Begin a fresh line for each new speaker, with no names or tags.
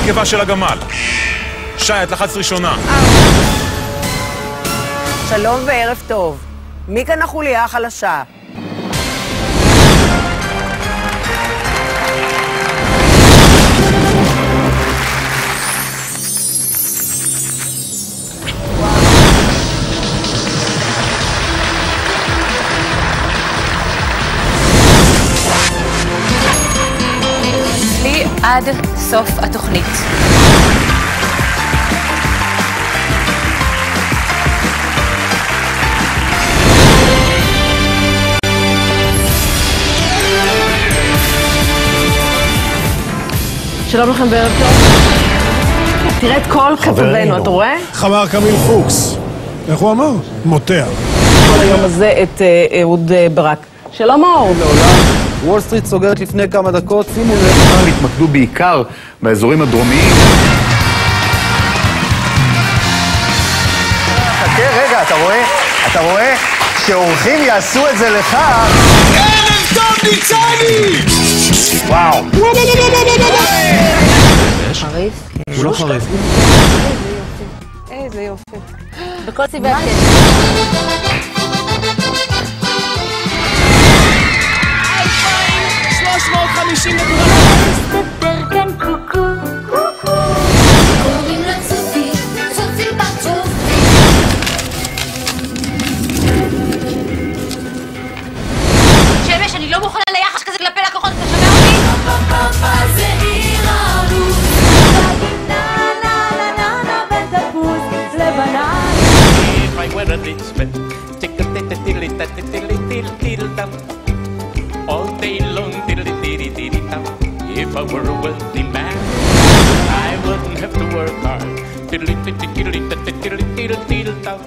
הנקבה של הגמל. שי, את לחצת ראשונה.
שלום וערב טוב. מי כאן החוליה החלשה?
לי עד סוף התוכנית.
שלום לכם וערב טוב. תראה את כל כתבנו, אתה רואה?
חמר קמיל פוקס. איך הוא אמר? מותח.
כל היום הזה את אהוד ברק. שלום אור.
וול סטריט סוגרת לפני כמה דקות, שימו לב.
הם התמקדו בעיקר באזורים הדרומיים.
חכה, רגע, אתה רואה שאורחים יעשו את זה לך?
ערב טוב ניצני!
וואו.
חריף?
הוא לא חריף.
איזה יופי.
בכל צבעי הקטע.
350 נקודות.
מסתדר כאן קוקו, קוראים לה צופי, צופי בת צופי.
שמש, אני לא מוכנה ליחס כזה כלפי לקוחות, אתה שומע אותי?
פאפה זה עיר ערוץ, בגינה נה נה נה נה ותפוז לבנה.
If I were a rich man, tickle-tickle-tickle-tickle-tickle-tickle-tam. All day long, tickle-tickle-tickle-tam. If I were a wealthy man, I wouldn't have to work hard. Tickle-tickle-tickle-tickle-tickle-tickle-tam.